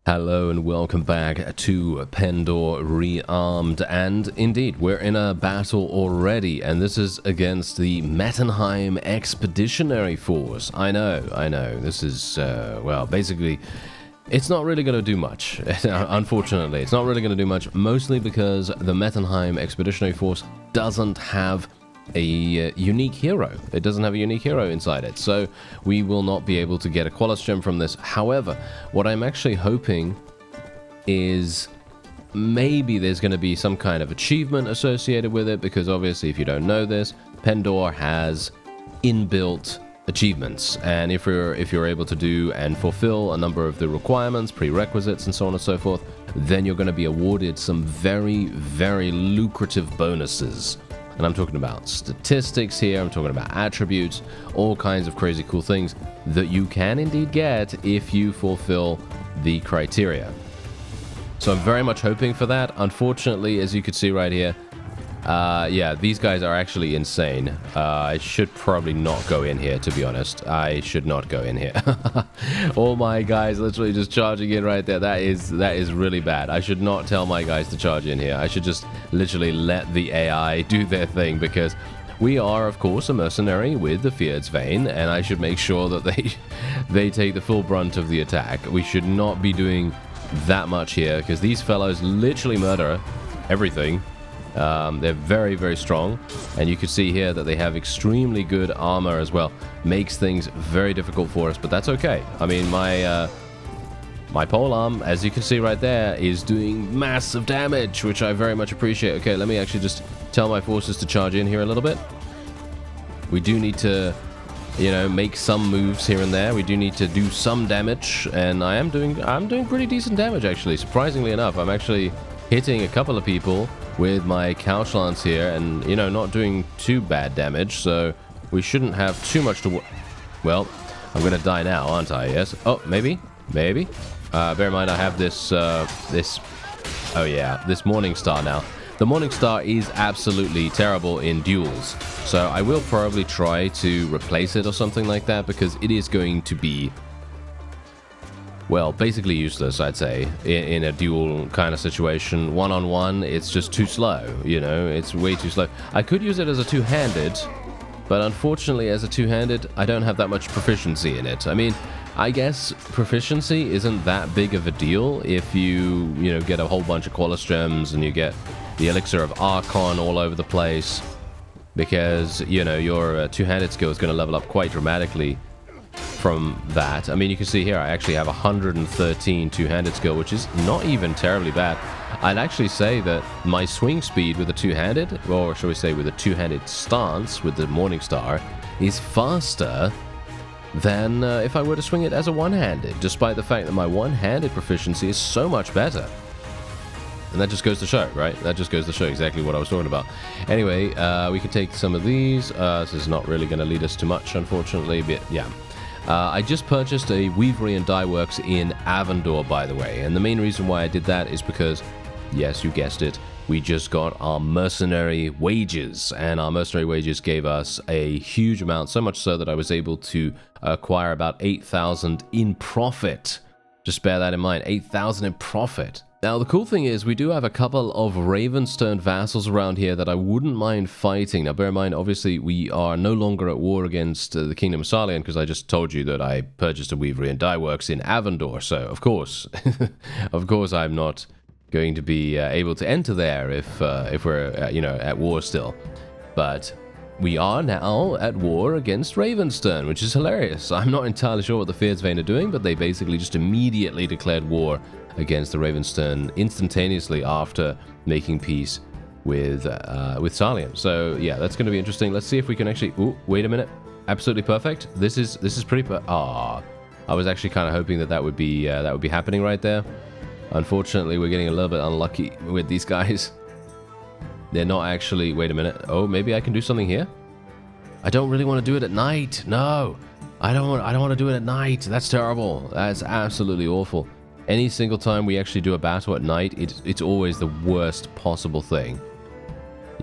Hello and welcome back to Pendor Rearmed, and indeed we're in a battle already, and this is against the Mettenheim Expeditionary Force. I know, this is, well, basically, it's not really going to do much, unfortunately. It's not really going to do much, mostly because the Mettenheim Expeditionary Force doesn't have a unique hero. It doesn't have a unique hero inside it, so we will not be able to get a Qualis gem from this. However, what I'm actually hoping is maybe there's going to be some kind of achievement associated with it, because obviously if you don't know this, Pendor has inbuilt achievements, and if you're able to do and fulfill a number of the requirements, prerequisites, and so on and so forth, then you're going to be awarded some very, very lucrative bonuses. And I'm talking about statistics here, I'm talking about attributes, all kinds of crazy cool things that you can indeed get if you fulfill the criteria. So I'm very much hoping for that. Unfortunately, as you can see right here, yeah, these guys are actually insane. I should probably not go in here, to be honest. I should not go in here. All my guys literally just charging in right there. That is really bad. I should not tell my guys to charge in here. I should just literally let the AI do their thing, because we are, of course, a mercenary with the Feared's Vein, and I should make sure that they take the full brunt of the attack. We should not be doing that much here, because these fellows literally murder everything. They're very, very strong, and you can see here that they have extremely good armor as well. Makes things very difficult for us, but that's okay. I mean, my polearm, as you can see right there, is doing massive damage, which I very much appreciate. Okay, let me actually just tell my forces to charge in here a little bit. We do need to, you know, make some moves here and there. We do need to do some damage, and I'm doing pretty decent damage, actually. Surprisingly enough, I'm actually hitting a couple of people with my couch lance here, and, you know, not doing too bad damage, so we shouldn't have too much to well, I'm gonna die now, aren't I? Yes. Oh, maybe. Bear in mind I have this this Morning Star now. The Morning Star is absolutely terrible in duels, so I will probably try to replace it or something like that, because it is going to be, well, basically useless, I'd say, in a duel kind of situation. One-on-one, it's just too slow, you know, it's way too slow. I could use it as a two-handed, but unfortunately as a two-handed, I don't have that much proficiency in it. I mean, I guess proficiency isn't that big of a deal if you know, get a whole bunch of Qualis gems and you get the Elixir of Archon all over the place, because, you know, your two-handed skill is going to level up quite dramatically from that. I mean, you can see here I actually have 113 two-handed skill, which is not even terribly bad. I'd actually say that my swing speed with a two-handed, or shall we say with a two-handed stance with the Morning Star, is faster than if I were to swing it as a one-handed, despite the fact that my one-handed proficiency is so much better. And that just goes to show, right? That just goes to show exactly what I was talking about. Anyway, we can take some of these. This is not really going to lead us to much, unfortunately, but yeah. I just purchased a Weavery and Dye Works in Avendor, by the way, and the main reason why I did that is because, yes, you guessed it, we just got our mercenary wages, and our mercenary wages gave us a huge amount, so much so that I was able to acquire about 8,000 in profit. Just bear that in mind, 8,000 in profit. Now, the cool thing is we do have a couple of RAVENSTERN vassals around here that I wouldn't mind fighting. Now, bear in mind, obviously, we are no longer at war against the Kingdom of Sarlian, because I just told you that I purchased a Weavery and Dye Works in Avendor. So, of course, I'm not going to be able to enter there if we're, you know, at war still. But we are now at war against RAVENSTERN, which is hilarious. I'm not entirely sure what the Feared's Vein are doing, but they basically just immediately declared war against the RAVENSTERN instantaneously after making peace with Sarlian. So yeah, that's going to be interesting. Let's see if we can actually. Ooh, wait a minute! Absolutely perfect. This is pretty. I was actually kind of hoping that would be happening right there. Unfortunately, we're getting a little bit unlucky with these guys. They're not actually. Wait a minute. Oh, maybe I can do something here. I don't really want to do it at night. No, I don't want to do it at night. That's terrible. That's absolutely awful. Any single time we actually do a battle at night, it's always the worst possible thing.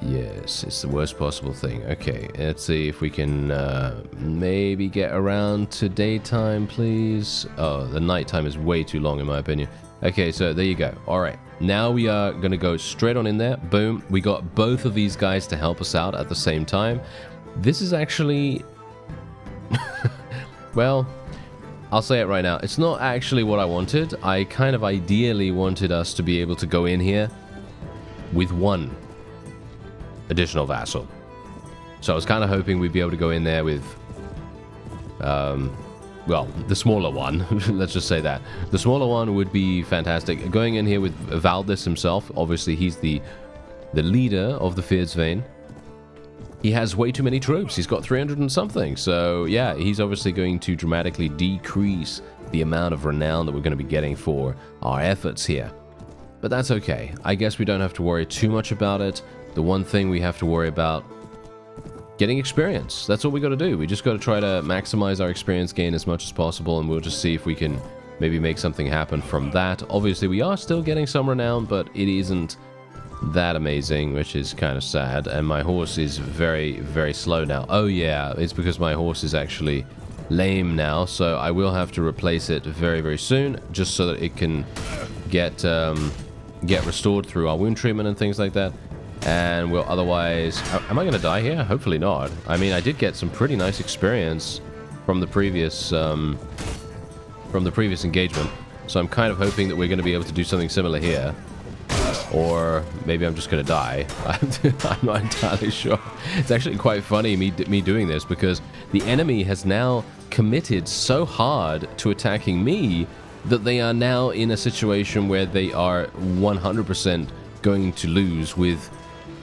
Yes, it's the worst possible thing. Okay, let's see if we can maybe get around to daytime, please. Oh, the nighttime is way too long in my opinion. Okay, so there you go. All right. Now we are going to go straight on in there. Boom. We got both of these guys to help us out at the same time. This is actually... well, I'll say it right now. It's not actually what I wanted. I kind of ideally wanted us to be able to go in here with one additional vassal. So I was kind of hoping we'd be able to go in there with... well, the smaller one, let's just say that. The smaller one would be fantastic. Going in here with Valdis himself, obviously he's the leader of the Feared Vein. He has way too many troops. He's got 300 and something. So, yeah, he's obviously going to dramatically decrease the amount of renown that we're going to be getting for our efforts here. But that's okay. I guess we don't have to worry too much about it. The one thing we have to worry about... getting experience. That's all we got to do. We just got to try to maximize our experience gain as much as possible, and we'll just see if we can maybe make something happen from that. Obviously, we are still getting some renown, but it isn't that amazing, which is kind of sad. And my horse is very, very slow now. Oh yeah, it's because my horse is actually lame now, so I will have to replace it very, very soon, just so that it can get restored through our wound treatment and things like that. And we'll otherwise... am I going to die here? Hopefully not. I mean, I did get some pretty nice experience from the previous engagement. So I'm kind of hoping that we're going to be able to do something similar here. Or maybe I'm just going to die. I'm not entirely sure. It's actually quite funny me doing this, because the enemy has now committed so hard to attacking me that they are now in a situation where they are 100% going to lose with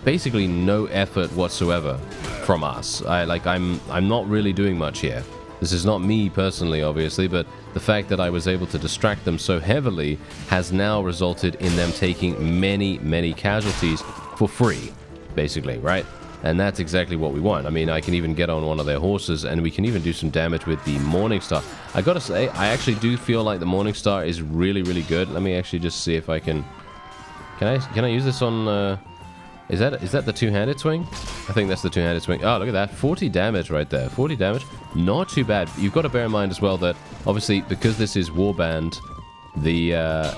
basically no effort whatsoever from us. I'm not really doing much here. This is not me personally, obviously, but the fact that I was able to distract them so heavily has now resulted in them taking many, many casualties for free, basically, right? And that's exactly what we want. I mean, I can even get on one of their horses, and we can even do some damage with the Morningstar. I gotta say, I actually do feel like the Morningstar is really, really good. Let me actually just see if I can... Can I use this on... Is that the two-handed swing? I think that's the two-handed swing. Oh, look at that. 40 damage right there. 40 damage. Not too bad. You've got to bear in mind as well that, obviously, because this is Warband, the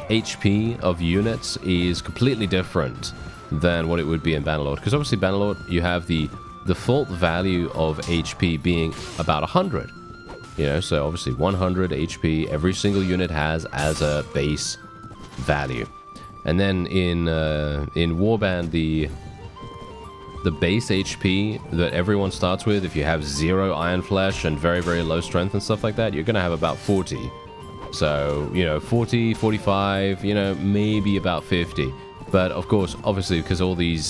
HP of units is completely different than what it would be in Bannerlord. Because obviously, Bannerlord, you have the default value of HP being about 100. You know, so obviously 100 HP every single unit has as a base value. And then in Warband, the base HP that everyone starts with, if you have 0 Iron Flesh and very, very low strength and stuff like that, you're going to have about 40. So, you know, 40, 45, you know, maybe about 50. But of course, obviously, because all these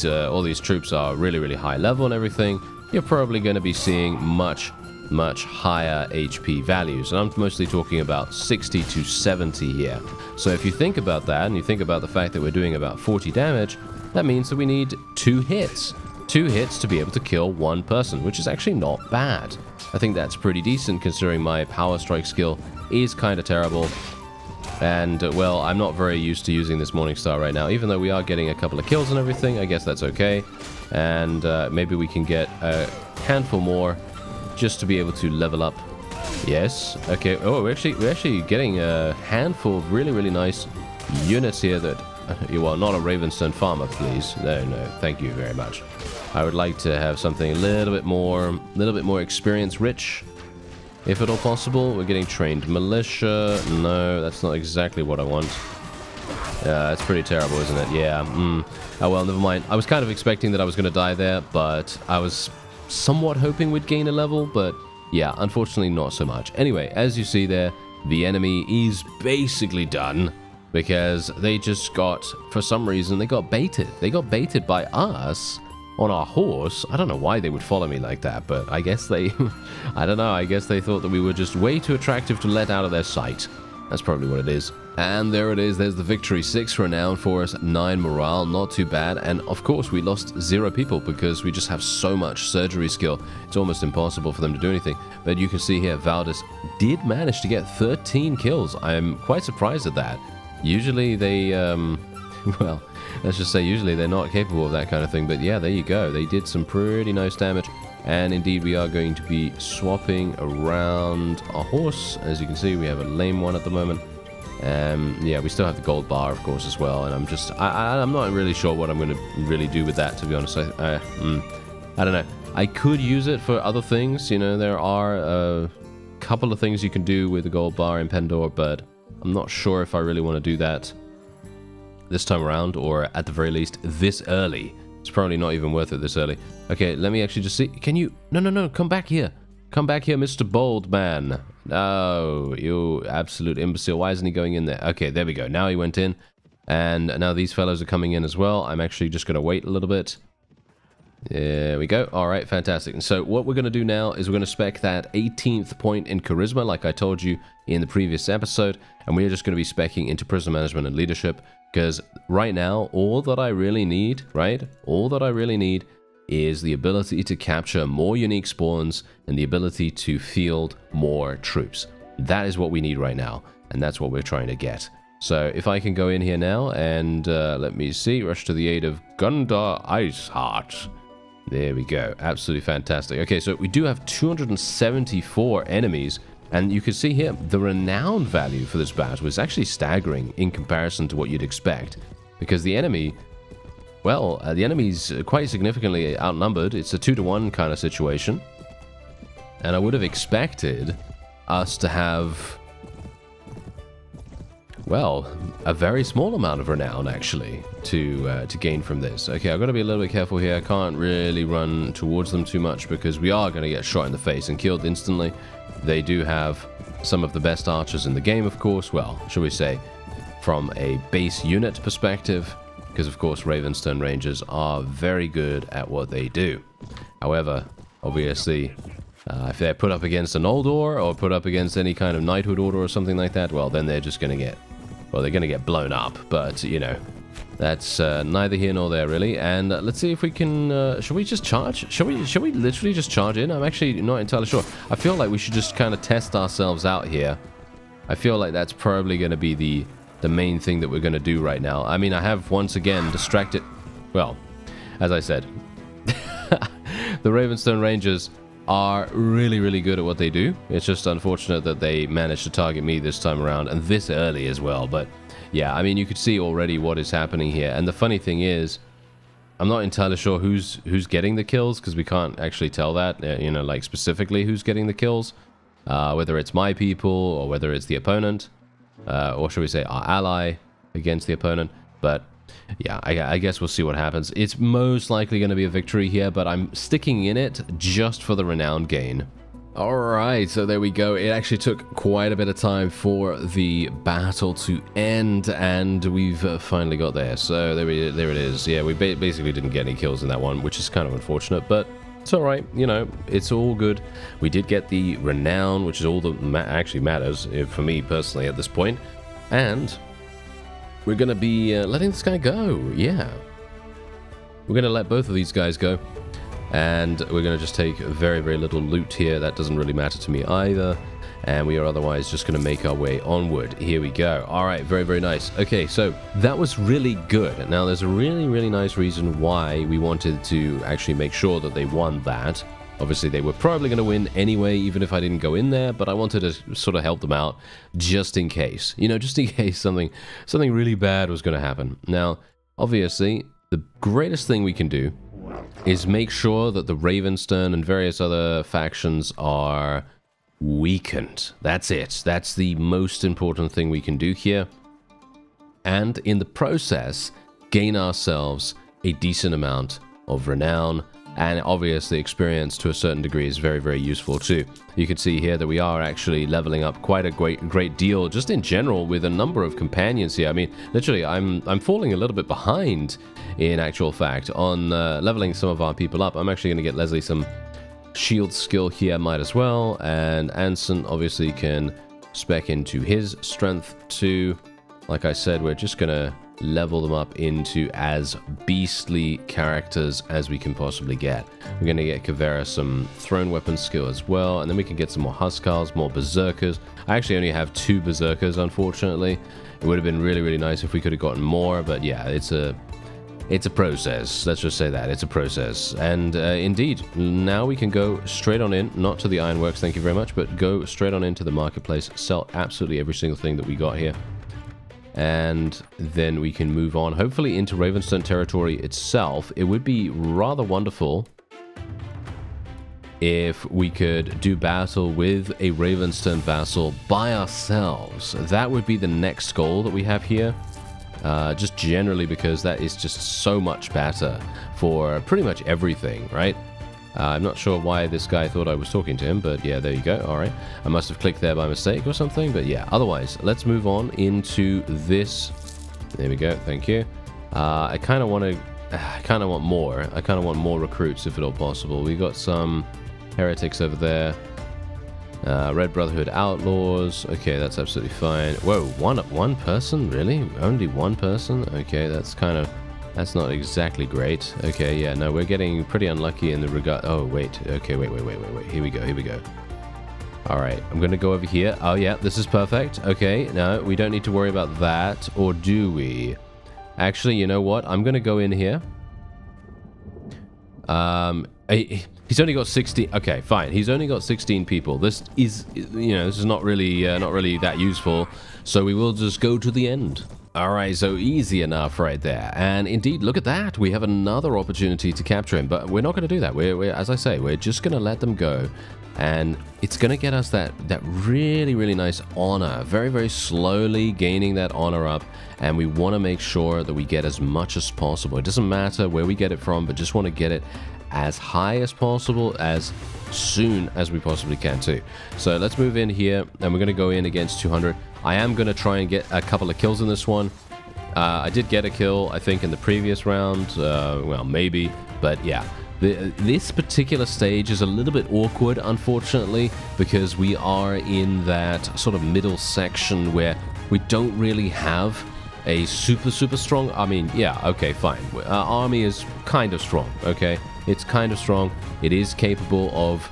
troops are really, really high level and everything, you're probably going to be seeing much, much higher HP values. And I'm mostly talking about 60 to 70 here. So if you think about that, and you think about the fact that we're doing about 40 damage, that means that we need 2 hits. 2 hits to be able to kill 1 person, which is actually not bad. I think that's pretty decent, considering my power strike skill is kind of terrible. And, well, I'm not very used to using this Morningstar right now. Even though we are getting a couple of kills and everything, I guess that's okay. And maybe we can get a handful more just to be able to level up. Yes. Okay. Oh, we're actually getting a handful of really, really nice units here that... well, not a RAVENSTERN farmer, please. No, thank you very much. I would like to have something a little bit more experience rich, if at all possible. We're getting trained militia. No, that's not exactly what I want. It's pretty terrible, isn't it? Yeah. Oh, well, never mind. I was kind of expecting that I was going to die there, but I was somewhat hoping we'd gain a level, but yeah, unfortunately not so much. Anyway, as you see there, the enemy is basically done, because they just got, for some reason, they got baited. They got baited by us on our horse. I don't know why they would follow me like that, but I guess they, I don't know, I guess they thought that we were just way too attractive to let out of their sight. That's probably what it is. And there it is, there's the victory. 6 renown for us, 9 morale, not too bad. And of course we lost 0 people because we just have so much surgery skill. It's almost impossible for them to do anything. But you can see here, Valdis did manage to get 13 kills. I'm quite surprised at that. Usually they, well, let's just say usually they're not capable of that kind of thing. But yeah, there you go. They did some pretty nice damage. And indeed, we are going to be swapping around our horse. As you can see, we have a lame one at the moment. Yeah, we still have the gold bar, of course, as well, and I'm not really sure what I'm going to really do with that, to be honest. I don't know. I could use it for other things, you know, there are a couple of things you can do with the gold bar in Pendor, but I'm not sure if I really want to do that this time around, or at the very least, this early. It's probably not even worth it this early. Okay, let me actually just see. Can you... No, come back here. Come back here, Mr. Bold Man. No, you absolute imbecile. Why isn't he going in there? Okay, there we go. Now he went in. And now these fellows are coming in as well. I'm actually just going to wait a little bit. There we go. All right, fantastic. And so what we're going to do now is we're going to spec that 18th point in Charisma, like I told you in the previous episode. And we're just going to be speccing into Prisoner Management and Leadership. Because right now, all that I really need, right? All that I really need is the ability to capture more unique spawns and the ability to field more troops. That is what we need right now, and that's what we're trying to get. So if I can go in here now and let me see, rush to the aid of Gunda Iceheart. There we go, absolutely fantastic. Okay, so we do have 274 enemies, and you can see here the renown value for this battle is actually staggering in comparison to what you'd expect, because the enemy... Well, the enemy's quite significantly outnumbered. It's a 2-to-1 kind of situation. And I would have expected us to have, well, a very small amount of renown, actually, to gain from this. Okay, I've got to be a little bit careful here. I can't really run towards them too much because we are going to get shot in the face and killed instantly. They do have some of the best archers in the game, of course. Well, shall we say, from a base unit perspective. Because, of course, RAVENSTERN Rangers are very good at what they do. However, obviously, if they're put up against an Noldor or put up against any kind of knighthood order or something like that, well, then they're just going to get... Well, they're going to get blown up. But, you know, that's neither here nor there, really. And let's see if we can... should we just charge? Shall we literally just charge in? I'm actually not entirely sure. I feel like we should just kind of test ourselves out here. I feel like that's probably going to be the main thing that we're going to do right now. I mean, I have once again distracted... Well, as I said, the RAVENSTERN Rangers are really, really good at what they do. It's just unfortunate that they managed to target me this time around, and this early as well. But yeah, I mean, you could see already what is happening here. And the funny thing is, I'm not entirely sure who's getting the kills, because we can't actually tell that, you know, like specifically who's getting the kills. Whether it's my people or whether it's the opponent. Or should we say our ally against the opponent. But yeah, I guess we'll see what happens. It's most likely going to be a victory here, but I'm sticking in it just for the renown gain. Alright, so there we go. It actually took quite a bit of time for the battle to end, and we've finally got there. So there it is. Yeah, we basically didn't get any kills in that one, which is kind of unfortunate, but it's alright, you know, it's all good. We did get the renown, which is all that actually matters for me personally at this point. And we're going to be letting this guy go, yeah. We're going to let both of these guys go. And we're going to just take very, very little loot here. That doesn't really matter to me either. And we are otherwise just going to make our way onward. Here we go. All right, very, very nice. Okay, so that was really good. Now, there's a really, really nice reason why we wanted to actually make sure that they won that. Obviously, they were probably going to win anyway, even if I didn't go in there. But I wanted to sort of help them out just in case. You know, just in case something really bad was going to happen. Now, obviously, the greatest thing we can do is make sure that the RAVENSTERN and various other factions are weakened. That's it. That's the most important thing we can do here. And in the process, gain ourselves a decent amount of renown, and obviously experience to a certain degree is very, very useful too. You can see here that we are actually leveling up quite a great deal just in general with a number of companions here. I mean, literally, I'm falling a little bit behind in actual fact on leveling some of our people up. I'm actually going to get Leslie some shield skill here, might as well, and Anson obviously can spec into his strength too. Like I said, we're just gonna level them up into as beastly characters as we can possibly get. We're gonna get Kavera some thrown weapon skill as well, and then we can get some more Huskars, more Berserkers. I actually only have 2 Berserkers, unfortunately. It would have been really, really nice if we could have gotten more, but yeah, it's a process. Let's just say that. It's a process. And indeed, now we can go straight on in, not to the ironworks, thank you very much, but go straight on into the marketplace, sell absolutely every single thing that we got here. and then we can move on, hopefully into RAVENSTERN territory itself. It would be rather wonderful if we could do battle with a RAVENSTERN vassal by ourselves. That would be the next goal that we have here. Just generally because that is just so much better for pretty much everything, right? I'm not sure why this guy thought I was talking to him, but yeah, there you go. All right. I must have clicked there by mistake or something, but yeah. Otherwise, let's move on into this. There we go. Thank you. I kind of want more. I kind of want more recruits if at all possible. We got some heretics over there. Red Brotherhood Outlaws. Okay, that's absolutely fine. Whoa, one person? Really? Only one person? Okay, that's not exactly great. Okay, yeah, no, we're getting pretty unlucky in the regard. Oh, wait. Okay, wait. Here we go. All right, I'm going to go over here. Oh, yeah, this is perfect. Okay, no, we don't need to worry about that. Or do we? Actually, you know what? I'm going to go in here. He's only got 16. Okay, fine. He's only got 16 people. This is, this is not really that useful. So we will just go to the end. All right, so easy enough right there. And indeed, look at that. We have another opportunity to capture him, but we're not going to do that. We're as I say, we're just going to let them go. And it's going to get us that really, really nice honor. Very, very slowly gaining that honor up. And we want to make sure that we get as much as possible. It doesn't matter where we get it from, but just want to get it as high as possible, as soon as we possibly can too. So let's move in here, and we're going to go in against 200. I am going to try and get a couple of kills in this one. I did get a kill, I think, in the previous round. Well, maybe, but yeah. This particular stage is a little bit awkward, unfortunately, because we are in that sort of middle section where we don't really have a super strong. I mean, yeah, okay, fine. Our army is kind of strong, okay? It's kind of strong. It is capable of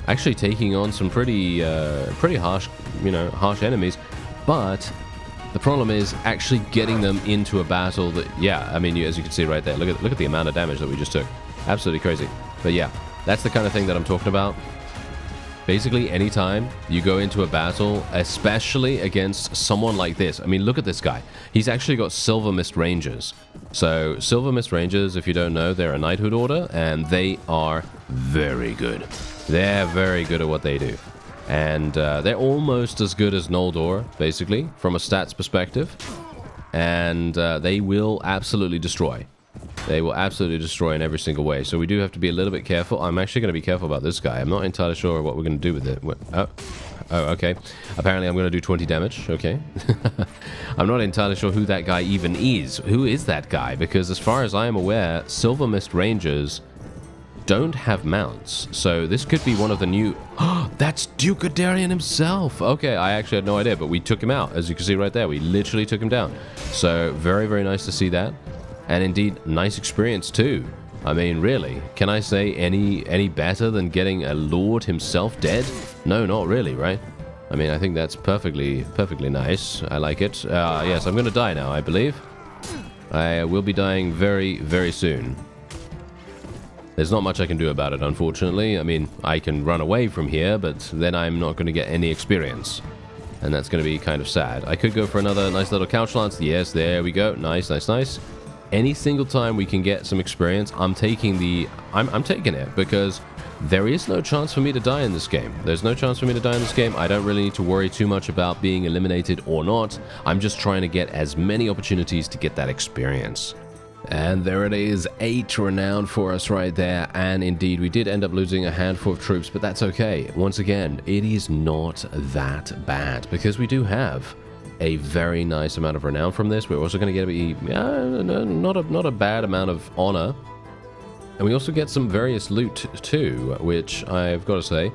actually taking on some pretty harsh, harsh enemies. But the problem is actually getting them into a battle that, yeah, I mean, as you can see right there, look at the amount of damage that we just took. Absolutely crazy. But yeah, that's the kind of thing that I'm talking about. Basically, anytime you go into a battle, especially against someone like this. I mean, look at this guy. He's actually got Silvermist Rangers. So, Silvermist Rangers, if you don't know, they're a knighthood order, and they are very good. They're very good at what they do. And they're almost as good as Noldor, basically, from a stats perspective. And they will absolutely destroy. They will absolutely destroy in every single way. So we do have to be a little bit careful. I'm actually going to be careful about this guy. I'm not entirely sure what we're going to do with it. Oh, okay. Apparently I'm going to do 20 damage. Okay. I'm not entirely sure who that guy even is. Who is that guy? Because as far as I am aware, Silvermist Rangers don't have mounts. So this could be one of the new... That's Duke Adarian himself. Okay, I actually had no idea, but we took him out. As you can see right there, we literally took him down. So very, very nice to see that. And indeed, nice experience too. I mean, really, can I say any better than getting a lord himself dead? No, not really, right? I mean, I think that's perfectly nice. I like it. Yes, I'm going to die now, I believe. I will be dying very, very soon. There's not much I can do about it, unfortunately. I mean, I can run away from here, but then I'm not going to get any experience. And that's going to be kind of sad. I could go for another nice little couch lance. Yes, there we go. Nice, nice, nice. Any single time we can get some experience, I'm taking it, because there is no chance for me to die in this game. There's no chance for me to die in this game. I don't really need to worry too much about being eliminated or not. I'm just trying to get as many opportunities to get that experience. And there it is, 8 renown for us right there. And indeed, we did end up losing a handful of troops, but that's okay. Once again, it is not that bad, because we do have a very nice amount of renown from this. We're also going to get not a bad amount of honor, and we also get some various loot too, which I've got to say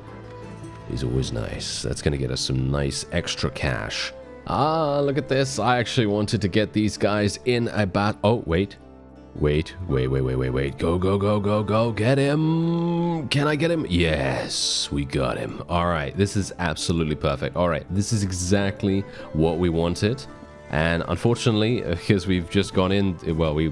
is always nice. That's going to get us some nice extra cash. Ah, look at this. I actually wanted to get these guys in a bat. Oh, wait. Go. Get him. Can I get him? Yes, we got him. All right. This is absolutely perfect. All right. This is exactly what we wanted. And unfortunately, because we've just gone in, well, we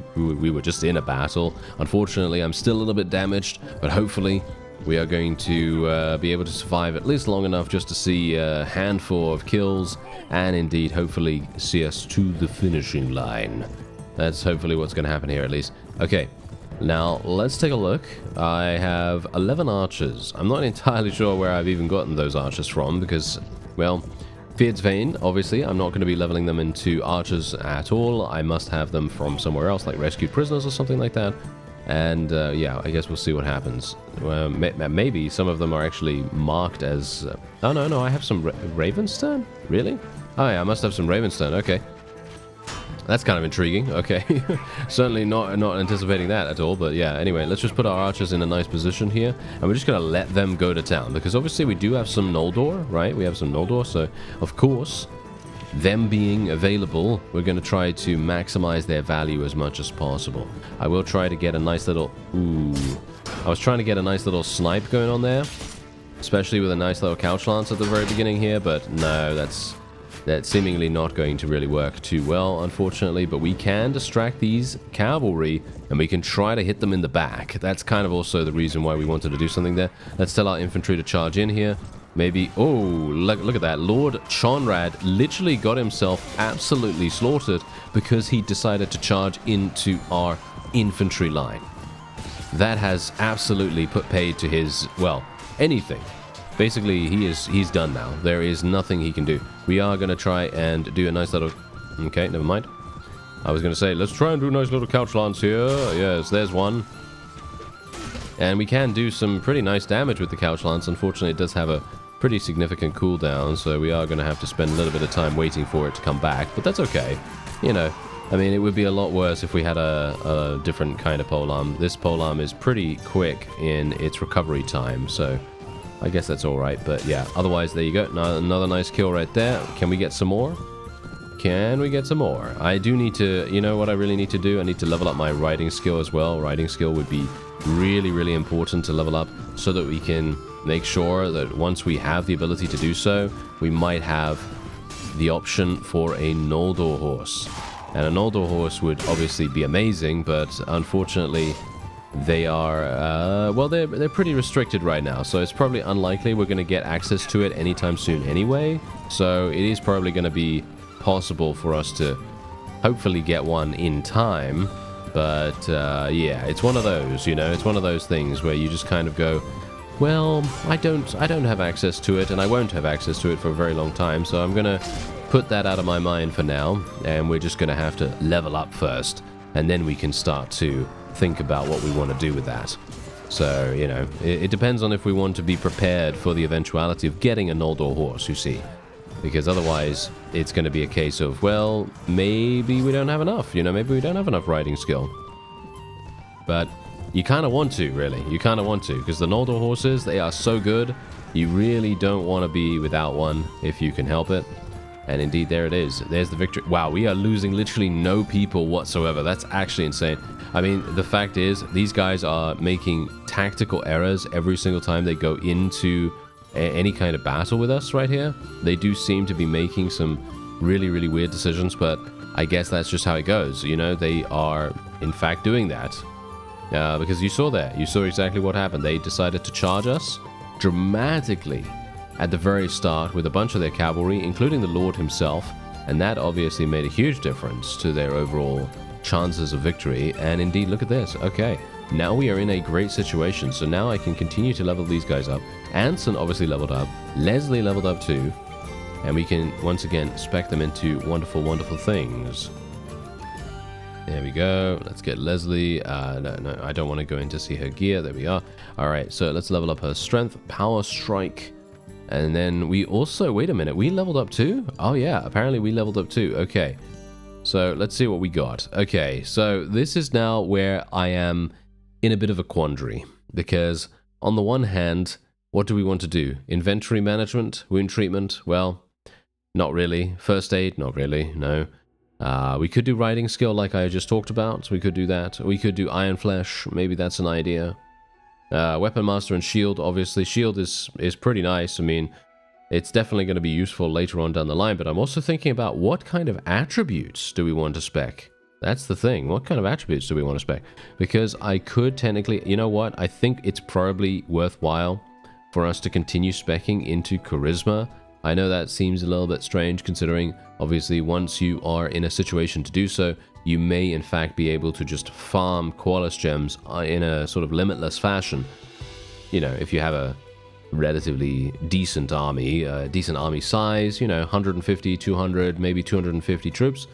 were just in a battle. Unfortunately, I'm still a little bit damaged, but hopefully we are going to be able to survive at least long enough just to see a handful of kills and indeed hopefully see us to the finishing line. That's hopefully what's going to happen here at least. Okay, now let's take a look. I have 11 archers. I'm not entirely sure where I've even gotten those archers from because, well, Feared's Vein, obviously, I'm not going to be leveling them into archers at all. I must have them from somewhere else, like rescued prisoners or something like that. And yeah, I guess we'll see what happens. Maybe some of them are actually marked as... oh, no, I have some RAVENSTERN? Really? Oh, yeah, I must have some RAVENSTERN. Okay. That's kind of intriguing. Okay. Certainly not anticipating that at all. But yeah, anyway, let's just put our archers in a nice position here. And we're just going to let them go to town. Because obviously we do have some Noldor, right? We have some Noldor. So, of course, them being available, we're going to try to maximize their value as much as possible. I will try to get a nice little... ooh. I was trying to get a nice little snipe going on there. Especially with a nice little couch lance at the very beginning here. But no, that's seemingly not going to really work too well, unfortunately. But we can distract these cavalry, and we can try to hit them in the back. That's kind of also the reason why we wanted to do something there. Let's tell our infantry to charge in here. Maybe... oh, look at that. Lord Chonrad literally got himself absolutely slaughtered because he decided to charge into our infantry line. That has absolutely put paid to his, well, anything. Basically, he's done now. There is nothing he can do. We are going to try and do a nice little... okay, never mind. I was going to say, let's try and do a nice little couch lance here. Yes, there's one. And we can do some pretty nice damage with the couch lance. Unfortunately, it does have a pretty significant cooldown, so we are going to have to spend a little bit of time waiting for it to come back. But that's okay. You know, I mean, it would be a lot worse if we had a different kind of polearm. This polearm is pretty quick in its recovery time, so... I guess that's alright, but yeah. Otherwise, there you go. Another nice kill right there. Can we get some more? Can we get some more? I do need to... you know what I really need to do? I need to level up my riding skill as well. Riding skill would be really, really important to level up so that we can make sure that once we have the ability to do so, we might have the option for a Noldor horse. And a Noldor horse would obviously be amazing, but unfortunately... they are, well, they're pretty restricted right now, so it's probably unlikely we're going to get access to it anytime soon anyway. So it is probably going to be possible for us to hopefully get one in time. But, yeah, it's one of those, you know, it's one of those things where you just kind of go, well, I don't have access to it, and I won't have access to it for a very long time, so I'm going to put that out of my mind for now, and we're just going to have to level up first, and then we can start to think about what we want to do with that. So, you know, it depends on if we want to be prepared for the eventuality of getting a Noldor horse, you see. Because otherwise, it's going to be a case of, well, maybe we don't have enough, you know, maybe we don't have enough riding skill. But you kind of want to, really. You kind of want to, because the Noldor horses, they are so good, you really don't want to be without one if you can help it. And indeed, there it is. There's the victory. Wow, we are losing literally no people whatsoever. That's actually insane. I mean, the fact is, these guys are making tactical errors every single time they go into any kind of battle with us right here. They do seem to be making some really, really weird decisions, but I guess that's just how it goes. You know, they are, in fact, doing that. Because you saw there. You saw exactly what happened. They decided to charge us dramatically at the very start with a bunch of their cavalry, including the Lord himself, and that obviously made a huge difference to their overall chances of victory. And indeed, look at this. Okay, now we are in a great situation, so now I can continue to level these guys up. Anson obviously leveled up, Leslie leveled up too, and we can once again spec them into wonderful, wonderful things. There we go. Let's get Leslie. No, I don't want to go in to see her gear. There we are. All right, so let's level up her strength, power strike. And then we also, wait a minute, we leveled up too? Oh yeah, apparently we leveled up too. Okay, so let's see what we got. Okay, so this is now where I am in a bit of a quandary. Because on the one hand, what do we want to do? Inventory management? Wound treatment? Well, not really. First aid? Not really, no. We could do riding skill like I just talked about. We could do that. We could do iron flesh. Maybe that's an idea. Weapon master and shield, obviously. Shield is pretty nice. I mean, it's definitely going to be useful later on down the line, but I'm also thinking about what kind of attributes do we want to spec? That's the thing. What kind of attributes do we want to spec? Because I could technically... You know what? I think it's probably worthwhile for us to continue speccing into Charisma. I know that seems a little bit strange, considering, obviously, once you are in a situation to do so, you may, in fact, be able to just farm Qualis gems in a sort of limitless fashion. You know, if you have a relatively decent army size, you know, 150, 200, maybe 250 troops,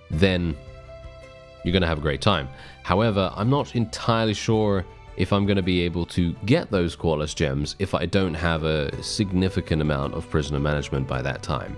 then you're going to have a great time. However, I'm not entirely sure if I'm going to be able to get those Qualis gems if I don't have a significant amount of prisoner management by that time.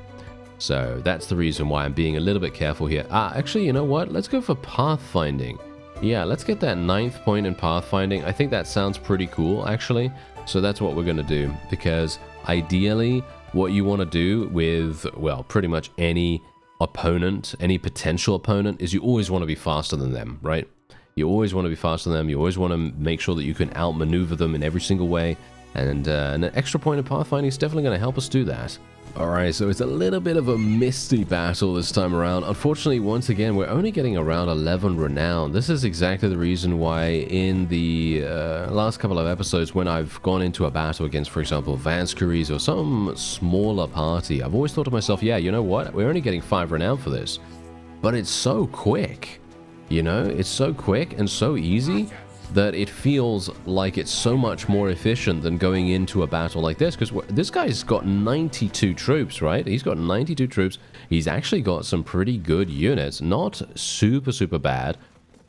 So that's the reason why I'm being a little bit careful here. Actually, you know what? Let's go for pathfinding. Yeah, let's get that 9th point in pathfinding. I think that sounds pretty cool, actually. So that's what we're going to do, because ideally what you want to do with, well, pretty much any opponent, any potential opponent, is you always want to be faster than them, right? You always want to be faster than them. You always want to make sure that you can outmaneuver them in every single way. And an extra point of pathfinding is definitely going to help us do that. Alright, so it's a little bit of a misty battle this time around. Unfortunately, once again, we're only getting around 11 renown. This is exactly the reason why in the last couple of episodes, when I've gone into a battle against, for example, Vanscuries or some smaller party, I've always thought to myself, yeah, you know what? We're only getting 5 renown for this. But it's so quick. You know, it's so quick and so easy that it feels like it's so much more efficient than going into a battle like this, because this guy's got 92 troops, right? He's got 92 troops. He's actually got some pretty good units, not super bad,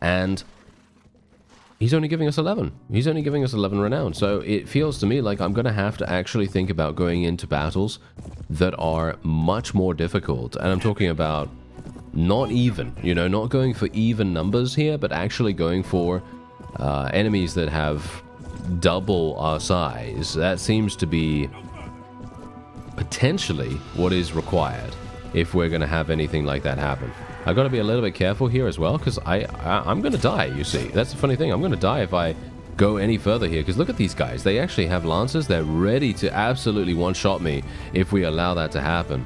and he's only giving us 11. He's only giving us 11 renown, so it feels to me like I'm going to have to actually think about going into battles that are much more difficult, and I'm talking about not even, you know, not going for even numbers here, but actually going for enemies that have double our size. That seems to be potentially what is required if we're going to have anything like that happen. I've got to be a little bit careful here as well, because I'm going to die, you see. That's the funny thing. I'm going to die if I go any further here, because look at these guys. They actually have lancers. They're ready to absolutely one-shot me if we allow that to happen.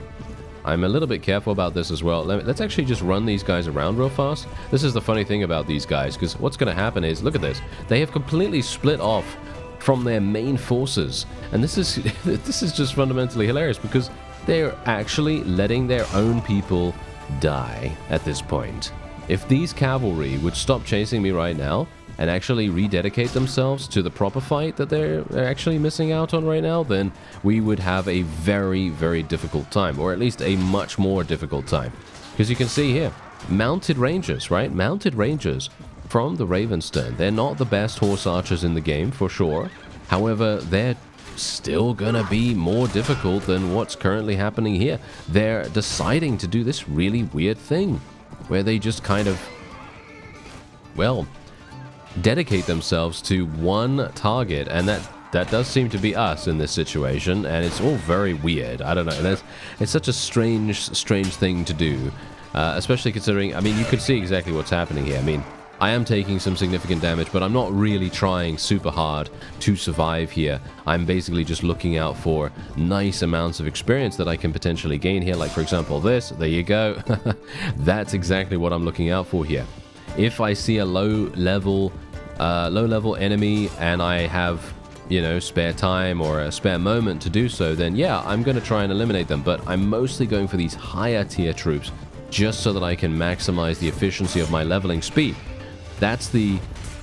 I'm a little bit careful about this as well. Let's actually just run these guys around real fast. This is the funny thing about these guys, because what's going to happen is, look at this. They have completely split off from their main forces. And this is this is just fundamentally hilarious, because they're actually letting their own people die at this point. If these cavalry would stop chasing me right now and actually rededicate themselves to the proper fight that they're actually missing out on right now, then we would have a very difficult time, or at least a much more difficult time. Because you can see here, mounted rangers, right? Mounted rangers from the RAVENSTERN. They're not the best horse archers in the game, for sure. However, they're still gonna be more difficult than what's currently happening here. They're deciding to do this really weird thing, where they just kind of, well, dedicate themselves to one target, and that does seem to be us in this situation, and it's all very weird. I don't know, it's such a strange thing to do, especially considering, I mean, you can see exactly what's happening here. I mean, I am taking some significant damage, but I'm not really trying super hard to survive here. I'm basically just looking out for nice amounts of experience that I can potentially gain here, like for example this. There you go. That's exactly what I'm looking out for here. If I see a low level enemy and I have, you know, spare time or a spare moment to do so, then yeah, I'm going to try and eliminate them. But I'm mostly going for these higher tier troops just so that I can maximize the efficiency of my leveling speed. That's the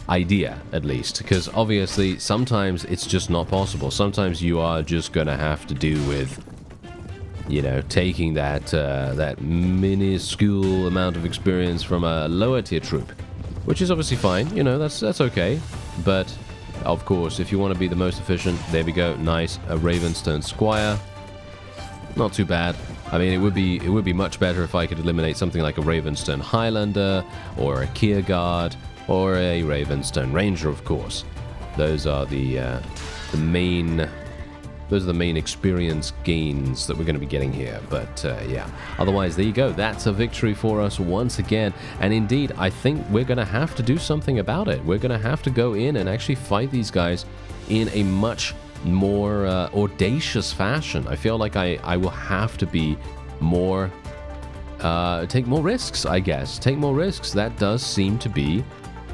idea, at least, because obviously sometimes it's just not possible. Sometimes you are just going to have to do with, you know, taking that minuscule amount of experience from a lower tier troop, which is obviously fine. You know, that's okay. But of course, if you want to be the most efficient, there we go. Nice, a RAVENSTERN Squire. Not too bad. I mean, it would be much better if I could eliminate something like a RAVENSTERN Highlander or a Kierguard or a RAVENSTERN Ranger, of course. Those are the main experience gains that we're going to be getting here. But yeah, otherwise, there you go. That's a victory for us once again. And indeed, I think we're going to have to do something about it. We're going to have to go in and actually fight these guys in a much more audacious fashion. I feel like I will have to be more take more risks, I guess. Take more risks. That does seem to be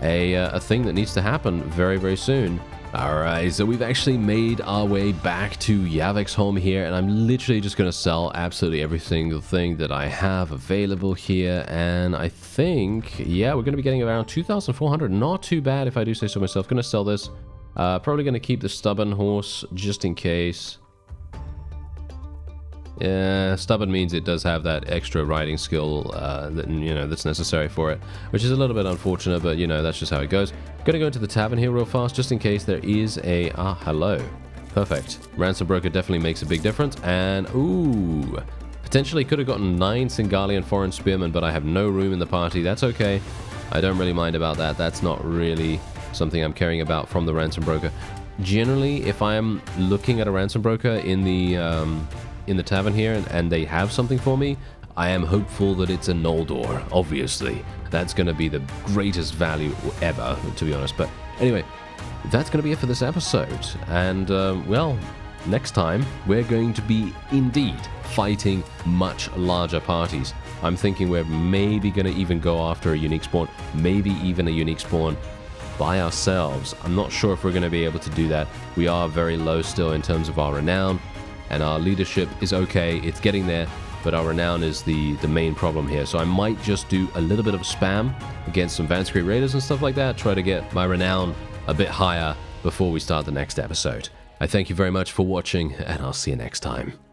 a thing that needs to happen very, very soon. Alright, so we've actually made our way back to Yavik's home here, and I'm literally just going to sell absolutely every single thing that I have available here, and I think, yeah, we're going to be getting around 2,400. Not too bad if I do say so myself. Going to sell this. Probably going to keep the stubborn horse just in case. Yeah, stubborn means it does have that extra riding skill that, you know, that's necessary for it, which is a little bit unfortunate, but, you know, that's just how it goes. Gonna go into the tavern here real fast, just in case there is a... hello. Perfect. Ransom broker definitely makes a big difference, and, ooh, potentially could have gotten 9 Singalian foreign spearmen, but I have no room in the party. That's okay. I don't really mind about that. That's not really something I'm caring about from the ransom broker. Generally, if I'm looking at a ransom broker in the tavern here and they have something for me, I am hopeful that it's a Noldor, obviously. That's going to be the greatest value ever, to be honest. But anyway, that's going to be it for this episode. And, well, next time we're going to be indeed fighting much larger parties. I'm thinking we're maybe going to even go after a unique spawn, maybe even a unique spawn by ourselves. I'm not sure if we're going to be able to do that. We are very low still in terms of our renown. And our leadership is okay, it's getting there, but our renown is the main problem here. So I might just do a little bit of spam against some Vanscree Raiders and stuff like that, try to get my renown a bit higher before we start the next episode. I thank you very much for watching, and I'll see you next time.